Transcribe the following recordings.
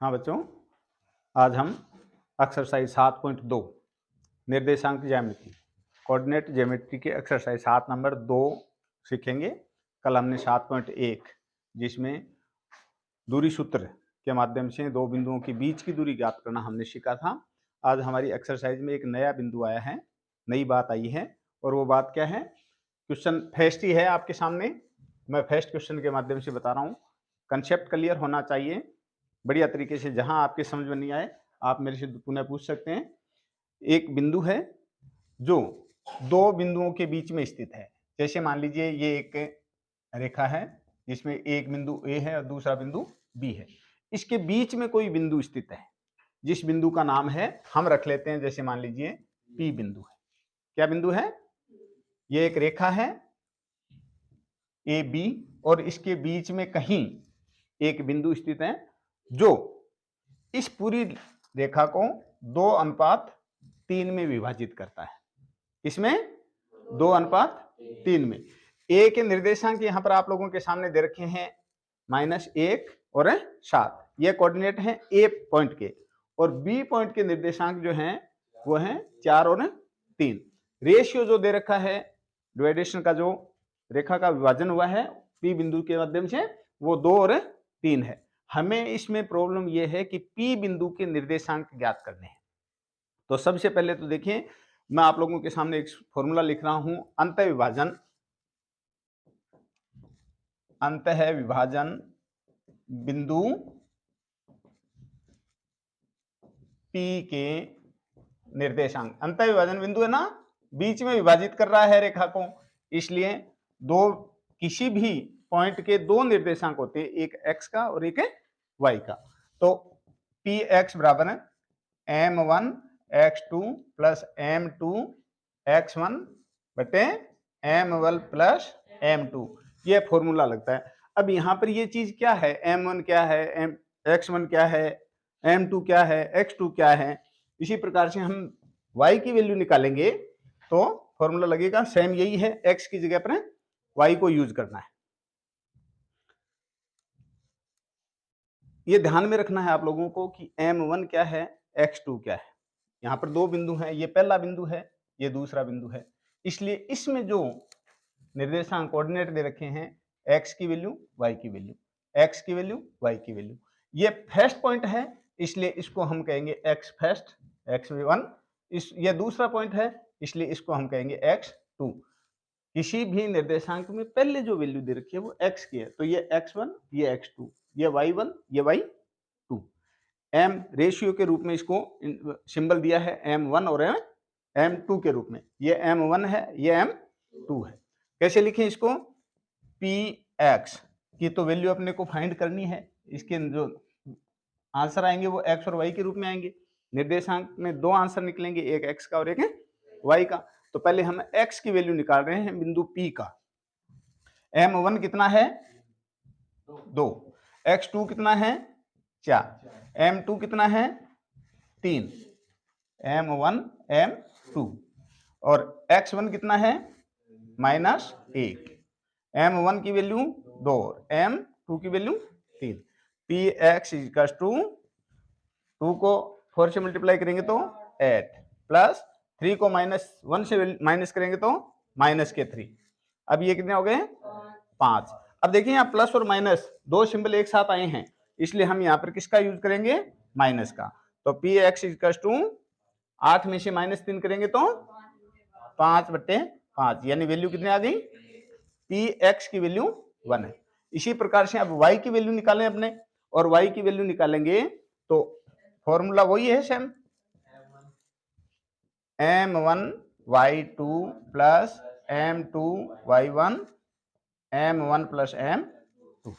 हाँ बच्चों, आज हम एक्सरसाइज 7.2 निर्देशांक ज्यामिति कोऑर्डिनेट ज्योमेट्री के एक्सरसाइज 7 नंबर 2 सीखेंगे। कल हमने 7.1 जिसमें दूरी सूत्र के माध्यम से दो बिंदुओं के बीच की दूरी ज्ञात करना हमने सीखा था। आज हमारी एक्सरसाइज में एक नया बिंदु आया है, नई बात आई है, और वो बात क्या है? क्वेश्चन फर्स्ट ही है आपके सामने। मैं फर्स्ट क्वेश्चन के माध्यम से बता रहा हूँ। कंसेप्ट क्लियर होना चाहिए बढ़िया तरीके से। जहां आपके समझ में नहीं आए आप मेरे से पुनः पूछ सकते हैं। एक बिंदु है जो दो बिंदुओं के बीच में स्थित है। जैसे मान लीजिए ये एक रेखा है जिसमें एक बिंदु ए है और दूसरा बिंदु बी है। इसके बीच में कोई बिंदु स्थित है जिस बिंदु का नाम है, हम रख लेते हैं, जैसे मान लीजिए पी बिंदु है। क्या बिंदु है? ये एक रेखा है ए बी और इसके बीच में कहीं एक बिंदु स्थित है जो इस पूरी रेखा को 2:3 में विभाजित करता है। इसमें 2:3 में। ए के निर्देशांक यहां पर आप लोगों के सामने दे रखे हैं -1 और 7। ये कोऑर्डिनेट हैं ए पॉइंट के, और बी पॉइंट के निर्देशांक जो हैं वो हैं 4 और 3। रेशियो जो दे रखा है, डिवाइडेशन का जो रेखा का विभाजन हुआ है पी बिंदु के माध्यम से, वो 2 और 3 है। हमें इसमें प्रॉब्लम यह है कि पी बिंदु के निर्देशांक ज्ञात करने हैं। तो सबसे पहले तो देखिए, मैं आप लोगों के सामने एक फॉर्मूला लिख रहा हूं। अंतः विभाजन बिंदु पी के निर्देशांक। अंतः विभाजन बिंदु है ना, बीच में विभाजित कर रहा है रेखा को, इसलिए दो किसी भी पॉइंट के दो निर्देशांक होते हैं, एक x का और एक y का। तो पी एक्स बराबर है m1 x2 plus m2 x1 बटे m1 प्लस m2। ये फॉर्मूला लगता है। अब यहां पर ये चीज क्या है? m1 क्या है, x1 क्या है, m2 क्या है, x2 क्या है। इसी प्रकार से हम y की वैल्यू निकालेंगे तो फॉर्मूला लगेगा सेम, यही है, x की जगह पर y को यूज करना है। ये ध्यान में रखना है आप लोगों को कि m1 क्या है, x2 क्या है। यहाँ पर दो बिंदु हैं, ये पहला बिंदु है, ये दूसरा बिंदु है। इसलिए इसमें जो निर्देशांक कोऑर्डिनेट दे रखे हैं, x की वैल्यू, y की वैल्यू, x की वैल्यू, y की वैल्यू। ये फर्स्ट पॉइंट है, इसलिए इसको हम कहेंगे x फर्स्ट, x1। ये दूसरा पॉइंट है, इसलिए इसको हम कहेंगे x2। किसी भी निर्देशांक में पहले जो वैल्यू दे रखी है वो x की है, तो ये x1, ये x2, ये y1, ये y2। m रेशियो के रूप में इसको सिंबल दिया है m1 और m2 के रूप में। ये m1 है, ये m2 है। कैसे लिखें इसको? px की तो वैल्यू अपने को फाइंड करनी है, इसके जो आंसर आएंगे वो x और y के रूप में आएंगे। निर्देशांक में दो आंसर निकलेंगे, एक x का और एक y का। तो पहले हम x की वैल्यू निकाल रहे हैं बिंदु P का। m1 कितना है? 2। x2 कितना है? 4। m2 कितना है? 3। m1 m2 और x1 कितना है? -1। m1 की वैल्यू 2 और m2 की वैल्यू 3। px इक्वल्स टू 2 को 4 से मल्टीप्लाई करेंगे तो 8, प्लस 3 को -1 से माइनस करेंगे तो -3। अब ये कितने हो गए? 5। अब देखिए यहाँ प्लस और माइनस दो सिंबल एक साथ आए हैं, इसलिए हम यहाँ पर किसका यूज करेंगे? माइनस का। तो पी एक्स इक्वल्स टू 8 में से -3 करेंगे तो 5/5, यानी वैल्यू कितनी आ गई? पी एक्स की वैल्यू 1 है। इसी प्रकार से अब y की वैल्यू निकालें अपने, और y की वैल्यू निकालेंगे तो फॉर्मूला वही है same, m1 y2 plus m2 y1 m1 plus m2।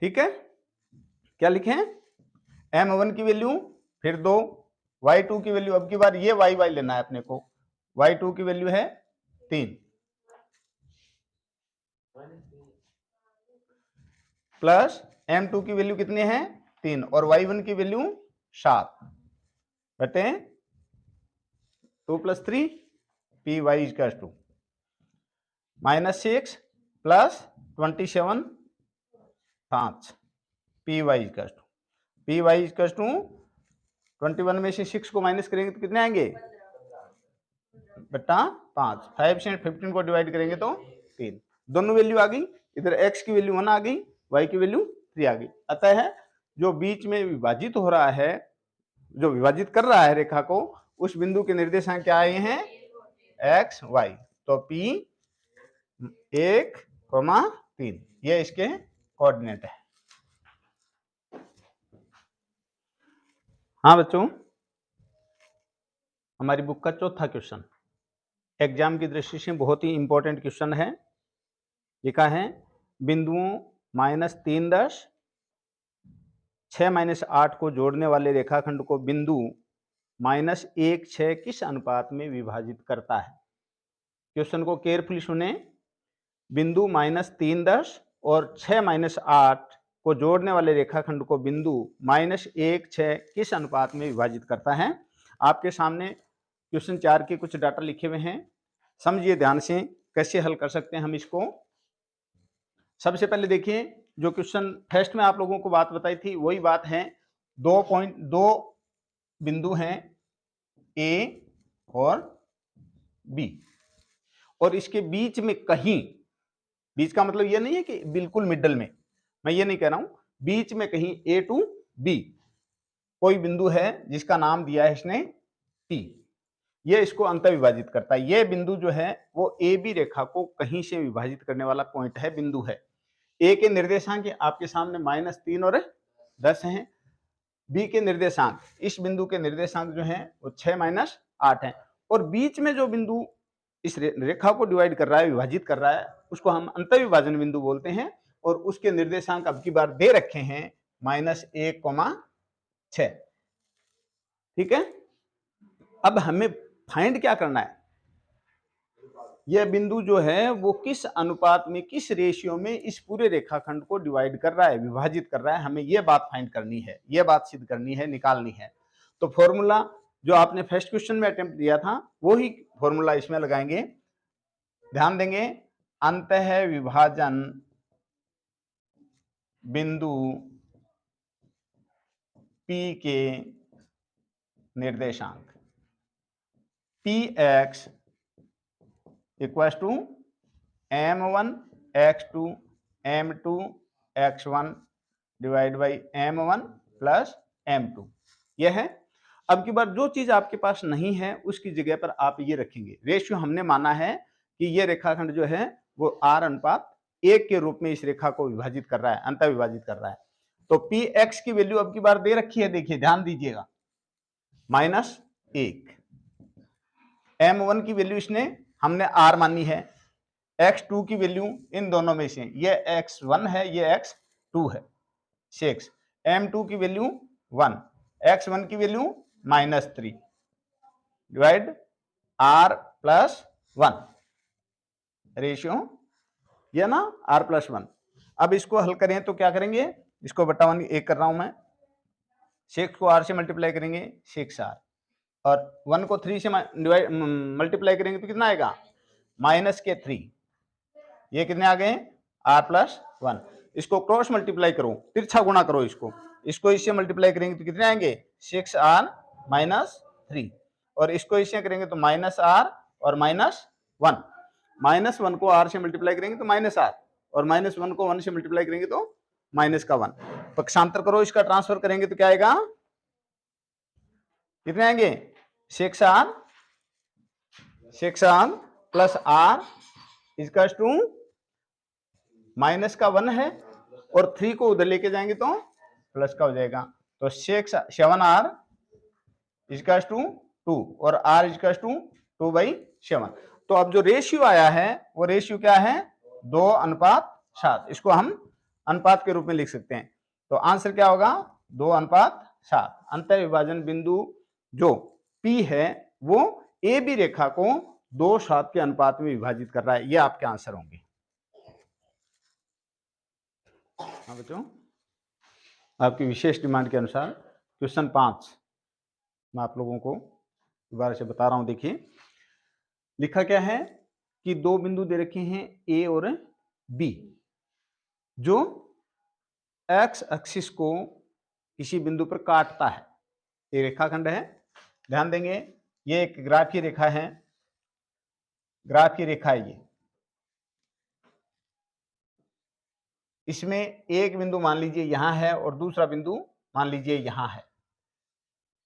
ठीक है, क्या लिखें? m1 की वैल्यू, फिर 2, y2 की वैल्यू, अब की बार ये y लेना है अपने को। y2 की वैल्यू है 3 प्लस m2 की वैल्यू कितनी है? 3 और y1 की वैल्यू 7 बटे 2 + 3 py equals to -6 plus 27 5 py equals to P y equal to 21 में से 6 को माइनस करेंगे तो कितने आएंगे, बट्टा 5। 5 से 15 को डिवाइड करेंगे तो 3। दोनों वैल्यू आ गई, इधर x की वैल्यू 1 आ गई, y की वैल्यू 3 आ गई। अतः जो बीच में विभाजित हो रहा है, जो विभाजित कर रहा है रेखा को, उस बिंदु के निर्देशांक क्या आए हैं, x y। तो p 1, 3 ये इसके कोऑर्डिनेट है। हाँ बच्चों, हमारी बुक का चौथा क्वेश्चन एग्जाम की दृष्टि से बहुत ही इंपॉर्टेंट क्वेश्चन है। लिखा है बिंदुओं -3, 6, -8 को जोड़ने वाले रेखाखंड को बिंदु -1, 6 किस अनुपात में विभाजित करता है। क्वेश्चन को केयरफुली सुने। बिंदु -3 और 6, -8 को जोड़ने वाले रेखाखंड को बिंदु -1, 6 किस अनुपात में विभाजित करता है। आपके सामने क्वेश्चन 4 के कुछ डाटा लिखे हुए हैं, समझिए ध्यान से कैसे हल कर सकते हैं हम इसको। सबसे पहले देखिए, जो क्वेश्चन फर्स्ट में आप लोगों को बात बताई थी वही बात है। 2 बिंदु हैं ए और बी, और इसके बीच में कहीं, बीच का मतलब ये नहीं है कि बिल्कुल मिडल में, मैं ये नहीं कह रहा हूं, बीच में कहीं ए टू बी कोई बिंदु है जिसका नाम दिया है इसने पी। ये इसको अंत विभाजित करता है। ये बिंदु जो है वो ए बी रेखा को कहीं से विभाजित करने वाला पॉइंट है, बिंदु है। ए के निर्देशांक आपके सामने -3 और 10 हैं। बी के निर्देशांक, इस बिंदु के निर्देशांक जो हैं वो 6 - 8 हैं। और बीच में जो बिंदु इस रेखा को डिवाइड कर रहा है, विभाजित कर रहा है, उसको हम अंत विभाजन बिंदु बोलते हैं। और उसके निर्देशांक अब की बार दे रखे हैं -1, 6। ठीक है। अब हमें फाइंड क्या करना है, यह बिंदु जो है वो किस अनुपात में, किस रेशियो में इस पूरे रेखाखंड को डिवाइड कर रहा है, विभाजित कर रहा है। हमें यह बात फाइंड करनी है, यह बात सिद्ध करनी है, निकालनी है। तो फॉर्मूला जो आपने फर्स्ट क्वेश्चन में अटेम्प्ट दिया था वो ही फॉर्मूला इसमें लगाएंगे। ध्यान देंगे, अंतः विभाजन बिंदु P के निर्देशांक Px equal to m1 x2 m2 x1 divide by m1 plus m2। यह है। अब की बार जो चीज आपके पास नहीं है उसकी जगह पर आप ये रखेंगे। रेशियो हमने माना है कि ये रेखाखंड जो है वो r/1 के रूप में इस रेखा को विभाजित कर रहा है, अंत विभाजित कर रहा है। तो Px की वैल्यू अब की बार दे रखी है, देखिए ध्यान दीजिएगा, -1। m1 की वैल्यू इसने हमने r मानी है, x2 की वैल्यू इन दोनों में से, ये x1 है ये x2 है, 6। m2 की वैल्यू 1, x1 की वैल्यू -3 डिवाइड r + 1 रेशियो, ये ना r + 1। अब इसको हल करें तो क्या करेंगे, इसको बटा 1 कर रहा हूं मैं, 6 को r से मल्टीप्लाई करेंगे 6r, और 1 को 3 से मल्टीप्लाई करेंगे तो कितना आएगा, -3। ये कितने आ गए, r + 1। इसको क्रॉस मल्टीप्लाई करो, तिरछा गुणा करो, इसको इससे मल्टीप्लाई करेंगे तो कितने आएंगे, 6r - 3, और इसको इससे करेंगे तो -r और -1। -1 को r से मल्टीप्लाई करेंगे तो -r, और -1 को 1 से मल्टीप्लाई करेंगे तो -1। पक्षांतर करो, इसका ट्रांसफर करेंगे तो क्या आएगा, कितने आएंगे, 6r प्लस r इसका टू -1 है, और 3 को उधर लेके जाएंगे तो प्लस का हो जाएगा। तो 7r इसका टू 2 और r इसका टू 2/7। तो अब जो रेशियो आया है वो रेशियो क्या है, 2:7। इसको हम अनुपात के रूप में लिख सकते हैं। तो आंसर क्या होगा, 2:7। अंत विभाजन बिंदु जो P है वो ए बी रेखा को 2:7 के अनुपात में विभाजित कर रहा है। ये आपके आंसर होंगे। हाँ बच्चों, आपकी विशेष डिमांड के अनुसार क्वेश्चन 5 मैं आप लोगों को दोबारा से बता रहा हूं। देखिए लिखा क्या है कि 2 बिंदु दे रखे हैं ए और बी, जो एक्स एक्सिस को किसी बिंदु पर काटता है, ये रेखाखंड है। ध्यान देंगे, ये एक ग्राफ की रेखा है, ग्राफ की रेखा है ये। इसमें एक बिंदु मान लीजिए यहां है और दूसरा बिंदु मान लीजिए यहां है,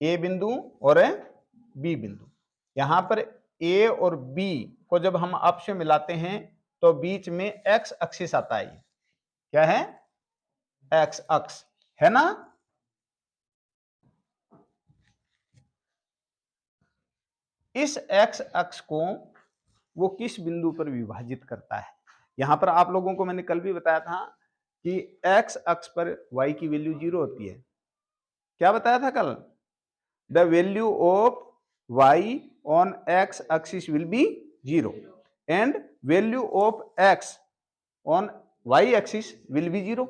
ए बिंदु और बी बिंदु। यहां पर ए और बी को जब हम आपस में मिलाते हैं तो बीच में एक्स एक्सिस आता है। क्या है? एक्स अक्ष है ना। इस एक्स अक्ष को वो किस बिंदु पर विभाजित करता है? यहां पर आप लोगों को मैंने कल भी बताया था कि एक्स अक्ष पर y की वैल्यू 0 होती है। क्या बताया था कल? The value of y on x axis will be 0 and value of x on y axis will be 0।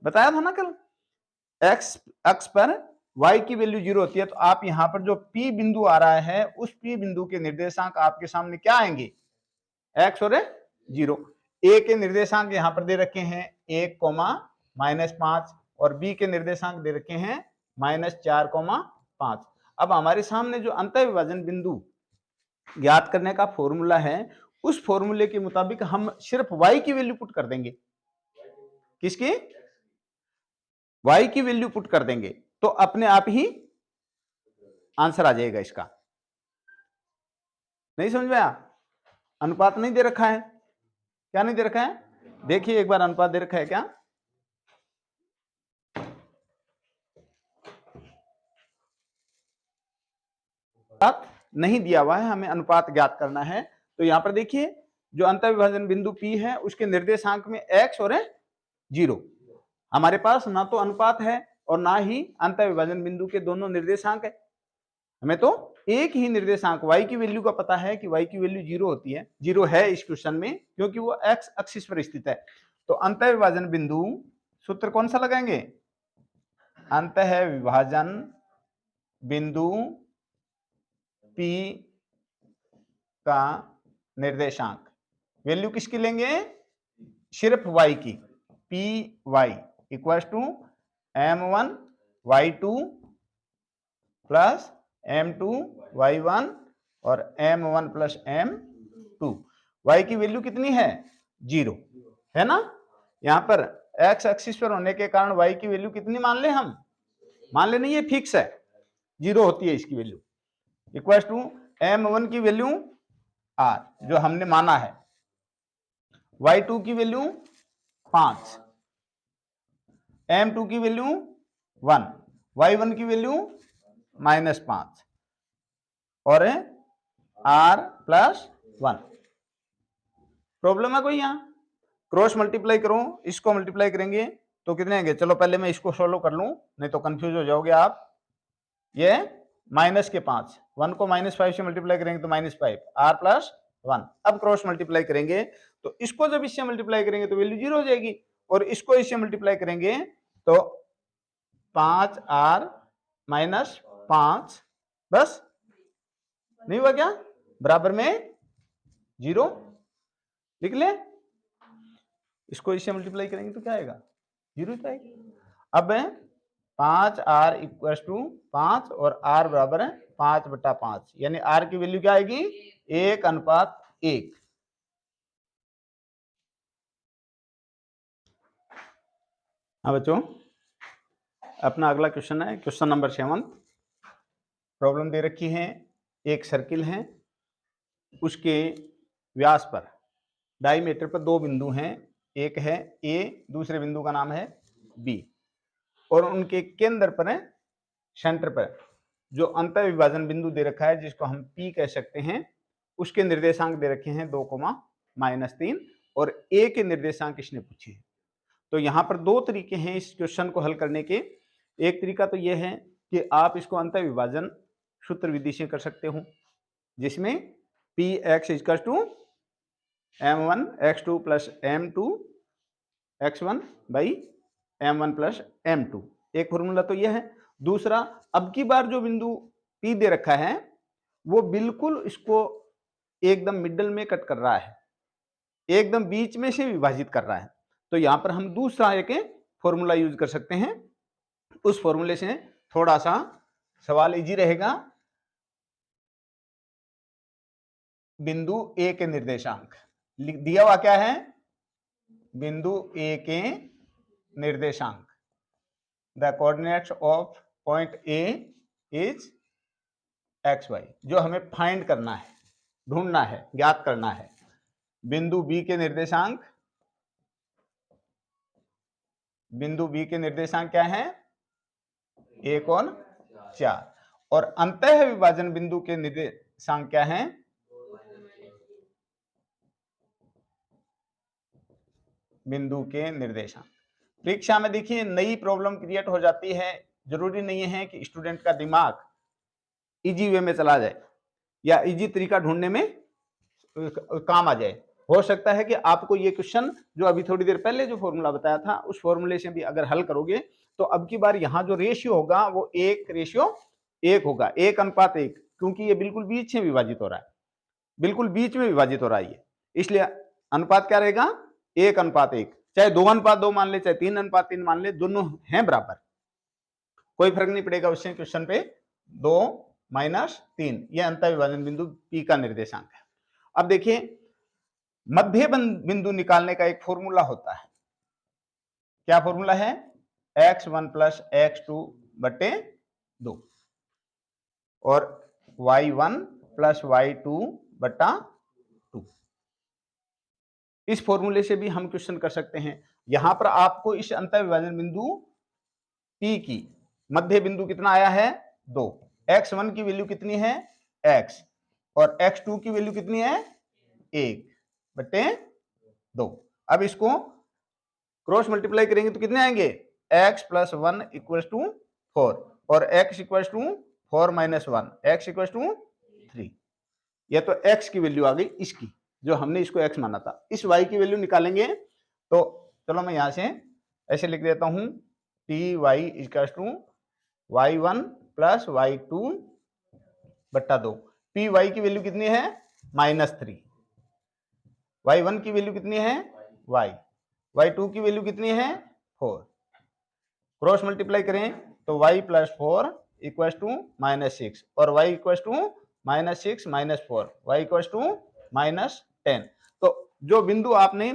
बताया था ना कल। x अक्ष पर y की वैल्यू 0 होती है, तो आप यहां पर जो p बिंदु आ रहा है उस p बिंदु के निर्देशांक आपके सामने क्या आएंगे? x और 0। a के निर्देशांक यहां पर दे रखे हैं 1, -5 और b के निर्देशांक दे रखे हैं -4, 5। अब हमारे सामने जो अंतः विभाजन बिंदु ज्ञात करने का फॉर्मूला है, उस फॉर्मूले के मुताबिक हम सिर्फ y की वैल्यू पुट कर देंगे। किसकी? y की वैल्यू पुट कर देंगे तो अपने आप ही आंसर आ जाएगा इसका। नहीं समझ में आया? अनुपात नहीं दे रखा है। क्या नहीं दे रखा है? देखिए एक बार अनुपात दे रखा है क्या? अनुपात नहीं दिया हुआ है, हमें अनुपात ज्ञात करना है। तो यहां पर देखिए जो अंतः विभाजन बिंदु P है उसके निर्देशांक में x और 0। हमारे पास ना तो अनुपात है और ना ही अंतः विभाजन बिंदु के दोनों निर्देशांक है। हमें तो एक ही निर्देशांक y की वैल्यू का पता है कि y की वैल्यू 0 होती है, 0 है इस क्वेश्चन में क्योंकि वो x एक्सिस पर स्थित है। तो अंतः विभाजन बिंदु सूत्र कौन सा लगाएंगे? अंतः विभाजन बिंदु P का निर्देशांक वैल्यू किसकी लेंगे? सिर्फ y की। P y equal to m1 y2 plus m2 y1 और m1 प्लस m2। y की वैल्यू कितनी है? 0 है ना। यहां पर x एक्सिस पर होने के कारण y की वैल्यू कितनी मान ले हम? मान ले नहीं, ये फिक्स है, 0 होती है इसकी वैल्यू। इक्वल टू m1 की वैल्यू r जो हमने माना है, y2 की वैल्यू 5, m2 की वैल्यू 1, y1 की वैल्यू -5 और r प्लस 1। प्रॉब्लम है कोई? यहां क्रॉस मल्टीप्लाई करो, इसको मल्टीप्लाई करेंगे तो कितने आएंगे? चलो पहले मैं इसको सोल्व कर लूं, नहीं तो कंफ्यूज हो जाओगे आप। ये -5, 1 को -5 से मल्टीप्लाई करेंगे तो -5, r प्लस 1। अब क्रॉस मल्टीप्लाई करेंगे तो इसको जब इससे मल्टीप्लाई करेंगे तो वैल्यू 0 हो जाएगी और इसको इससे मल्टीप्लाई करेंगे तो 5r - 5 बस। नहीं हुआ क्या? बराबर में 0 लिख ले। इसको इससे मल्टीप्लाई करेंगे तो क्या आएगा? 0 ही आएगा। अब 5r इक्वल टू 5 और r बराबर है 5/5, यानी r की वैल्यू क्या आएगी? 1:1। हाँ बच्चों, अपना अगला क्वेश्चन है क्वेश्चन नंबर 7। प्रॉब्लम दे रखी है, एक सर्किल है, उसके व्यास पर डायमीटर पर 2 बिंदु हैं, एक है A, दूसरे बिंदु का नाम है B, और उनके केंद्र पर सेंटर पर जो अंतर विभाजन बिंदु दे रखा है जिसको हम P कह सकते हैं, उसके निर्देशांक दे रखे हैं 2, -3 और A के निर्देशांक इसने पूछे हैं। तो यहाँ पर 2 तरीके हैं इस क्वेश्चन को हल करने के। एक तरीका तो यह है कि आप इसको अंतर विभाजन सूत्र विधि से कर सकते हो, जिसमें Px equal to m1 x2 plus m2 x1 by m1 plus m2। एक फॉर्मूला तो यह है। दूसरा, अब की बार जो बिंदु P दे रखा है वो बिल्कुल इसको एकदम मिडल में कट कर रहा है, एकदम बीच में से विभाजित कर रहा है। तो यहां पर हम दूसरा एक फॉर्मूला यूज कर सकते हैं, उस फॉर्मूले से थोड़ा सा सवाल इजी रहेगा। बिंदु ए के निर्देशांक दिया हुआ क्या है, बिंदु ए के निर्देशांक, the coordinates of point A is x y, जो हमें फाइंड करना है, ढूंढना है, ज्ञात करना है। बिंदु बी के निर्देशांक, बिंदु बी के निर्देशांक क्या है, 1 और 4, और अंतः विभाजन बिंदु के निर्देशांक क्या है, बिंदु के निर्देशांक। परीक्षा में देखिए नई प्रॉब्लम क्रिएट हो जाती है, जरूरी नहीं है कि स्टूडेंट का दिमाग इजी वे में चला जाए या इजी तरीका ढूंढने में काम आ जाए। हो सकता है कि आपको ये क्वेश्चन जो अभी थोड़ी देर पहले जो फॉर्मूला बताया था उस फॉर्मूले से भी अगर हल करोगे तो अब की बार यहाँ जो रेशियो होगा वो 1:1 होगा, 1:1, क्योंकि ये बिल्कुल बीच में विभाजित हो रहा है, बिल्कुल बीच में विभाजित हो रहा है ये, इसलिए अनुपात क्या रहेगा, 1:1। चाहे 2:2 मान ले, चाहे 3:3 मान ले, दोनों हैं बराबर, कोई फर्क नहीं पड़ेगा उससे क्वेश्चन पे। 2-3 ये अंतर विभाजन बिंदु पी का निर्देशांक है। अब देखिए मध्य बिंदु निकालने का एक फॉर्मूला होता है, क्या फॉर्मूला है, x1 + x2 बटे 2 और y1 + y2 बटा 2। इस फॉर्मूले से भी हम क्वेश्चन कर सकते हैं। यहां पर आपको इस अंतर विभाजन बिंदु P की मध्य बिंदु कितना आया है, 2, x1 की वैल्यू कितनी है, x, और x2 की वैल्यू कितनी है, 1/2। अब इसको क्रॉस मल्टीप्लाई करेंगे तो कितने आएंगे, x + 1 = 4 और x = 4 - 1, x = 3। यह तो x की वैल्यू आ गई इसकी, जो हमने इसको x माना था। इस y की वैल्यू निकालेंगे तो चलो मैं यहां से ऐसे लिख देता हूं, py = y1 + y2 बटा 2। py की वैल्यू कितनी है, -3, y1 की वैल्यू कितनी है, y, y2 की वैल्यू कितनी है, 4। क्रॉस मल्टीप्लाई करें तो y + 4 = -6 और y = -6 - 4, y = -10। तो जो बिंदु आपने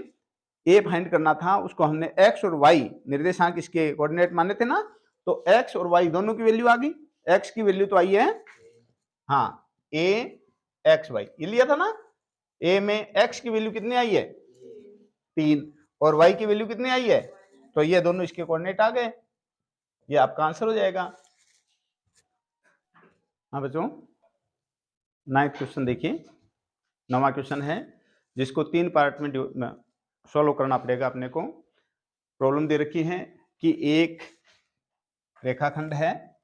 ए फाइंड करना था उसको हमने x और y निर्देशांक इसके कोऑर्डिनेट माने थे ना, तो x और y दोनों की वैल्यू आ गई। x की वैल्यू तो आई है, हाँ, a x y ये लिया था ना, a में x की वैल्यू कितनी आई है, 3, और y की वैल्यू कितनी आई है, तो ये दोनों इसके कोऑर्डिनेट आ गए, ये आपका आंसर हो जाएगा। हाँ बच्चों, 9th क्वेश्चन देखिए, 9वां क्वेश्चन है जिसको 3 पार्ट में सॉल्व करना पड़ेगा अपने को। प्रॉब्लम दे रखी है कि एक रेखाखंड है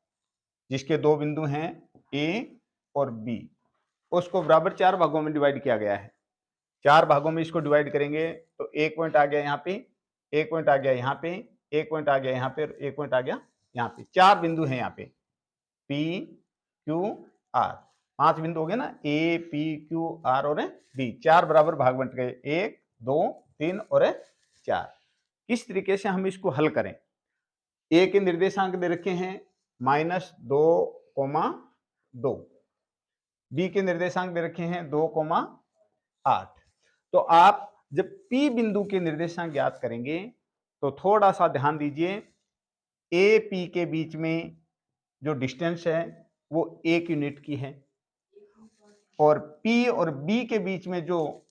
जिसके 2 बिंदु हैं A और B, उसको बराबर 4 भागों में डिवाइड किया गया है। 4 भागों में इसको डिवाइड करेंगे तो 1 पॉइंट आ गया यहाँ पे, 1 पॉइंट आ गया यहाँ पे, 1 पॉइंट आ गया यहाँ पे, 1 पॉइंट आ गया यहाँ पे। 4 बिंदु हैं यहाँ पे, P Q R, 5 बिंदु हो गए ना, A P Q R और B। 4 बराबर भाग बंट गए, 1 2 3 और 4। किस तरीके से हम इसको हल करें, A के निर्देशांक दे रखे हैं -2,2, B के निर्देशांक दे रखे हैं 2,8। तो आप जब P बिंदु के निर्देशांक ज्ञात करेंगे तो थोड़ा सा ध्यान दीजिए, A P के बीच में जो डिस्टेंस है वो 1 यूनिट की है और P और B के बीच में जो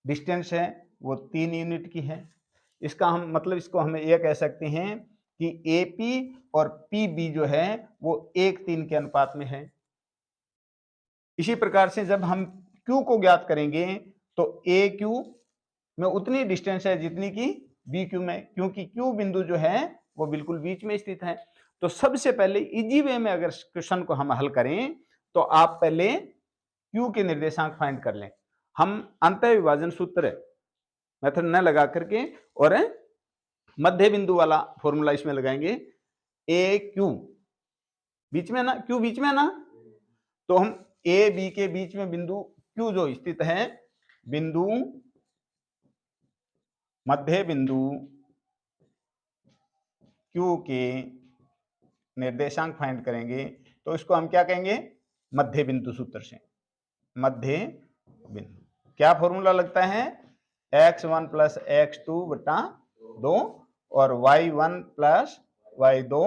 डिस्टेंस है वो 3 यूनिट की है। इसका हम मतलब इसको हम ये कह सकते हैं कि AP और PB जो है वो 1:3 के अनुपात में है। इसी प्रकार से जब हम Q को ज्ञात करेंगे तो AQ में उतनी डिस्टेंस है जितनी कि BQ में, क्योंकि Q बिंदु जो है वो बिल्कुल बीच में स्थित है। तो सबसे पहले इजी वे में अगर क्वेश्चन को हम हल करें तो आप पहले Q के निर्देशांक फाइंड कर लें। हम अंतः विभाजन सूत्र मेथड न लगा करके और मध्य बिंदु वाला फॉर्मूला इसमें लगाएंगे, AQ बीच में ना, Q बीच में ना, तो हम A B के बीच में बिंदु Q जो स्थित है, बिंदु मध्य बिंदु Q के निर्देशांक फाइंड करेंगे तो इसको हम क्या कहेंगे, मध्य बिंदु सूत्र से। मध्य बिंदु क्या फॉर्मूला लगता है, x1 प्लस x2 बटा 2 और y1 प्लस y2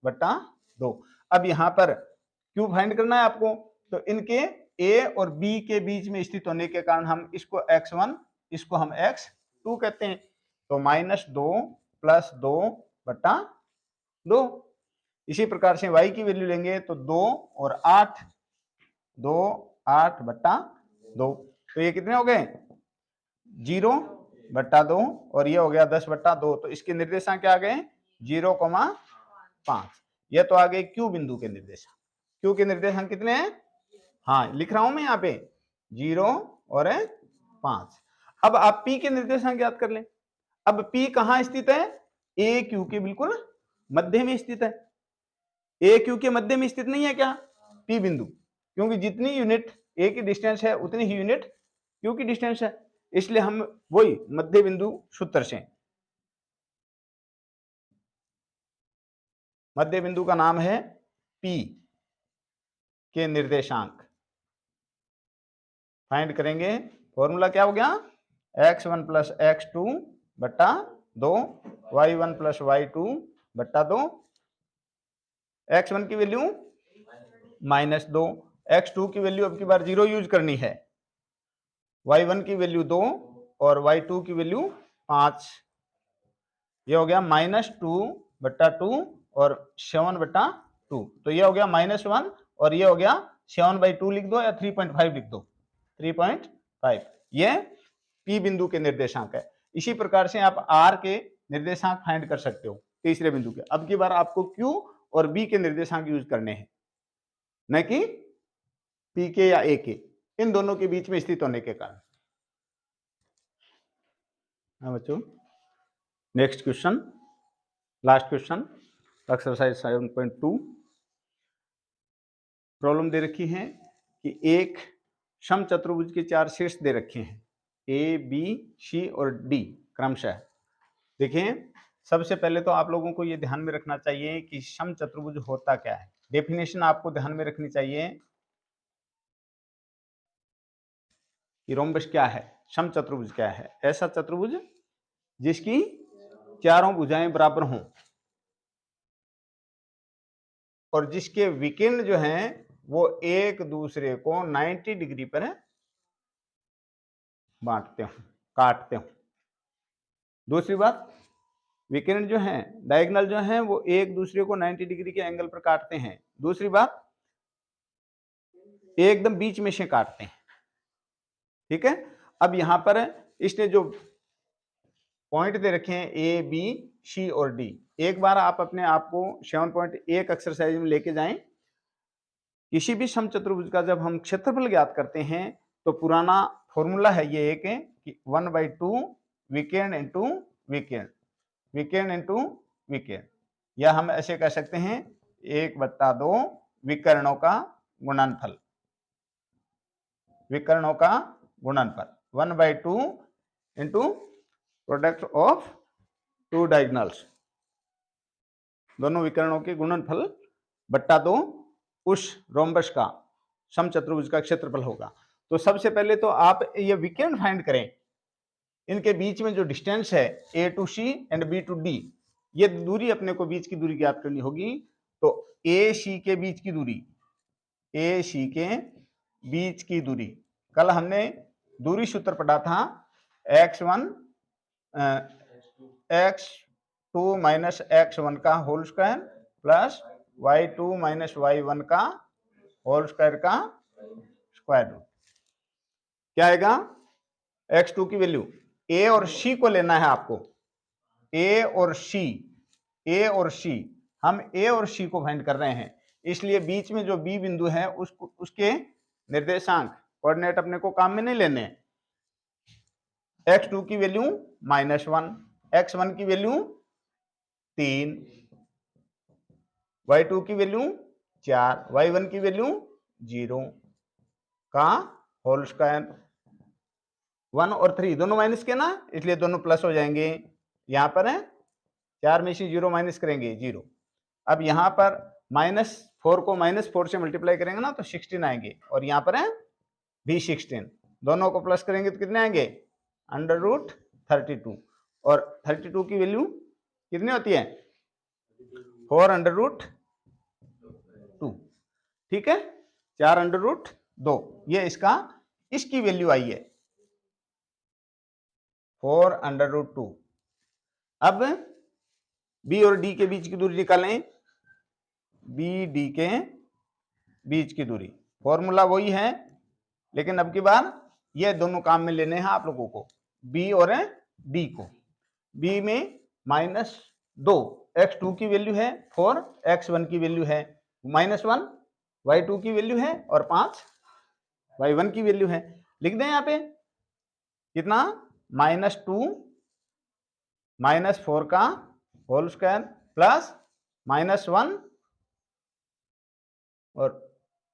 बटा 2। अब यहां पर क्यू फाइंड करना है आपको, तो इनके a और b के बीच में स्थित होने के कारण हम इसको x1 इसको हम x2 कहते हैं। तो -2 प्लस 2 बटा 2। इसी प्रकार से y की वैल्यू लेंगे तो 2 और 8, 2 8 बटा 2। तो ये कितने हो गए, 0 बटा 2 और ये हो गया 10 बटा 2। तो इसके निर्देशांक क्या आ गए, 0,5। ये तो आ गए क्यू बिंदु के निर्देशांक। क्यू के निर्देशांक कितने हैं, हाँ लिख रहा हूं मैं यहाँ पे 0 और 5। अब आप पी के निर्देशांक ज्ञात कर लें। अब पी कहां स्थित है, ए क्यू के बिल्कुल मध्य में स्थित है। ए क्यू के मध्य में स्थित नहीं है क्या, पी बिंदु, क्योंकि जितनी यूनिट ए की डिस्टेंस है उतनी ही यूनिट क्यू की डिस्टेंस है, इसलिए हम वही मध्य बिंदु सूत्र से, मध्य बिंदु का नाम है पी के निर्देशांक फाइंड करेंगे। फॉर्मूला क्या हो गया, x1 प्लस x2 बटा 2 y1 प्लस y2 बटा 2। x1 की वैल्यू -2, x2 की वैल्यू अब की बार 0 यूज करनी है, y1 की वैल्यू 2 और y2 की वैल्यू 5। ये हो गया -2 बटा 2 और 7 बटा 2। तो ये हो गया -1 और ये हो गया 7/2 लिख दो या 3.5 लिख दो, 3.5। ये P बिंदु के निर्देशांक है। इसी प्रकार से आप R के निर्देशांक फाइंड कर सकते हो तीसरे बिंदु के। अब की बार आपको Q और B के निर्देशांक यूज करने हैं, न कि P के या A के, इन दोनों के बीच में स्थित होने के कारण। हाँ बच्चों, next question, last question, exercise 7.2। Problem दे रखी है कि एक समचतुर्भुज के 4 शीर्ष दे रखे हैं, ए बी सी और डी क्रमशः। देखिए, सबसे पहले तो आप लोगों को ये ध्यान में रखना चाहिए कि समचतुर्भुज होता क्या है। डेफिनेशन आपको ध्यान में रखनी चाहिए कि रोम्बस क्या है, समचतुर्भुज क्या है। ऐसा चतुर्भुज जिसकी चारों भुजाएं बराबर हों और जिसके विकर्ण जो हैं वो एक दूसरे को 90 डिग्री पर बांटते हो, काटते हो। दूसरी बात, विकर्ण जो हैं, डायगोनल जो हैं, वो एक दूसरे को 90 डिग्री के एंगल पर काटते हैं। दूसरी बात, एकदम बीच में से काटते हैं। ठीक है, अब यहां पर इसने जो पॉइंट दे रखे हैं ए बी सी और डी, एक बार आप अपने आप को 7.1 एक्सरसाइज में लेके जाएं। किसी भी समचतुर्भुज का जब हम क्षेत्रफल ज्ञात करते हैं तो पुराना फॉर्मूला है ये एक है कि 1/2 विकर्ण इंटू विकर्ण, विकर्ण इंटू विकर्ण, या हम ऐसे कह सकते हैं 1/2 विकर्णों का गुणनफल, विकर्णों का गुणनफल 1/2 इंटू प्रोडक्ट ऑफ 2 डायगोनल्स, दोनों विकर्णों के गुणनफल बट्टा 2 उस रोम्बस का, समचतुर्भुज का क्षेत्रफल होगा। तो सबसे पहले तो आप ये विकर्ण फाइंड करें, इनके बीच में जो डिस्टेंस है A to C and B to D, ये दूरी अपने को बीच की दूरी ज्ञात करनी होगी। तो ए सी के बीच की दूरी, ए सी के बीच की दूरी, कल हमने दूरी सूत्र पढ़ा था x1 x2 माइनस x1 का whole square plus y2 minus y1 का होल स्क्वायर का स्क्वायर रूट। क्या आएगा, x2 की वैल्यू, a और c को लेना है आपको, a और c, a और c, हम a और c को फाइंड कर रहे हैं, इसलिए बीच में जो b बिंदु है उसके निर्देशांक कोऑर्डिनेट अपने को काम में नहीं लेने। x2 की वैल्यू -1, x1 की वैल्यू 3, y2 की वैल्यू 4, y1 की वैल्यू 0 का होल स्क्वायर। 1 और 3 दोनों माइनस के ना, इसलिए दोनों प्लस हो जाएंगे। यहां पर है 4 में से 0 माइनस करेंगे 0, अब यहाँ पर -4 को -4 से मल्टीप्लाई करेंगे ना तो 16 आएंगे, और यहाँ पर है भी 16, दोनों को प्लस करेंगे तो कितने आएंगे √32, और 32 की वैल्यू कितनी होती है 4√2, ठीक है, 4√2, ये इसकी वैल्यू आई है 4√2। अब बी और डी के बीच की दूरी निकालें, बी डी के बीच की दूरी, फॉर्मूला वही है, लेकिन अब की बार ये दोनों काम में लेने हैं आप लोगों को, बी और डी को। बी में -2 x2 की वैल्यू है, 4 x1 की वैल्यू है, -1 y2 की वैल्यू है, और 5 y1 की वैल्यू है। लिख दें यहाँ पे कितना -2 -4 का होल स्क्वायर प्लस -1 और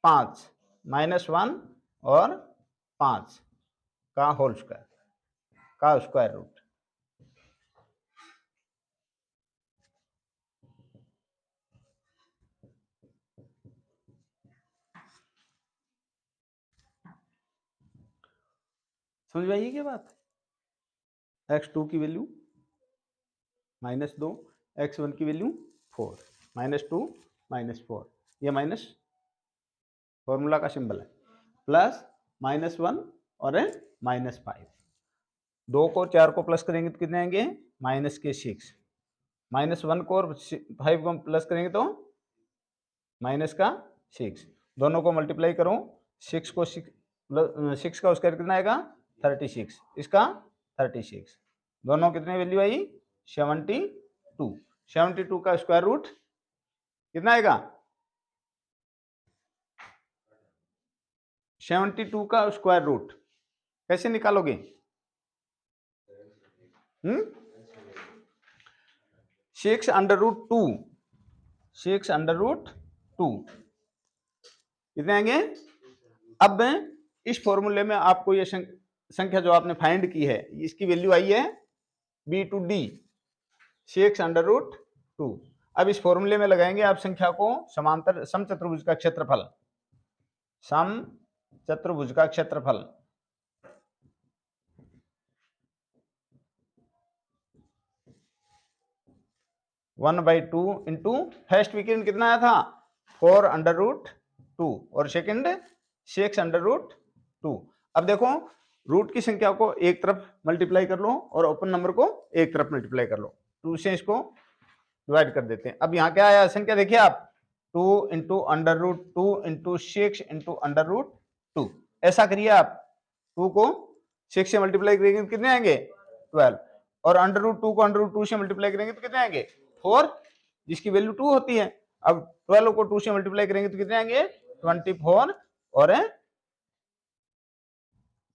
5 -1 और 5 का होल स्क्वायर का स्क्वायर रूट। समझ में आई क्या बात? x2 की वैल्यू -2, x1 की वैल्यू 4, -2 -4, ये माइनस फॉर्मूला का सिंबल है, प्लस -1 और -5, 2 को 4 को प्लस करेंगे तो कितने आएंगे -6, -1 को और 5 को प्लस करेंगे तो -6, दोनों को मल्टीप्लाई करो, 6 को 6 का स्क्वायर कितना आएगा 36, इसका 36, दोनों कितने वैल्यू आई 72, 72 का स्क्वायर रूट कितना आएगा 72 का स्क्वायर रूट कैसे निकालोगे? 6√2, 6√2 कितने आएंगे? अब इस फॉर्मूले में आपको ये संख्या जो आपने फाइंड की है इसकी वैल्यू आई है बी टू डी 6√2। अब इस फॉर्मूले में लगाएंगे आप संख्या को समांतर समचतुर्भुज का क्षेत्रफल, समचतुर्भुज का क्षेत्रफल, one by two into first weekend कितना आया था 4√2 और सेकंड 6√2। अब देखो रूट की संख्या को एक तरफ मल्टीप्लाई कर लो और ओपन नंबर को एक तरफ मल्टीप्लाई कर लो, 2 से इसको डिवाइड कर देते हैं। अब यहाँ क्या आया संख्या देखिए आप 2 इंटू √2 इंटू 6 इंटू √2, ऐसा करिए आप 2 को 6 से मल्टीप्लाई करेंगे तो कितने आएंगे 12, और √2 को √2 से मल्टीप्लाई करेंगे तो कितने आएंगे 4, जिसकी वैल्यू 2 होती है। अब 12 को 2 से मल्टीप्लाई करेंगे तो कितने आएंगे 24 और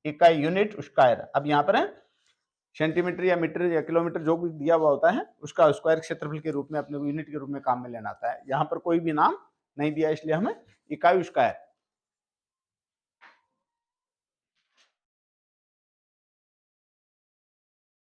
इकाई यूनिट स्क्वायर। अब यहाँ पर सेंटीमीटर या मीटर या किलोमीटर जो भी दिया हुआ होता है उसका स्क्वायर क्षेत्रफल के रूप में अपने यूनिट के रूप में काम में लेना आता है। यहाँ पर कोई भी नाम नहीं दिया इसलिए हमें इकाई स्क्वायर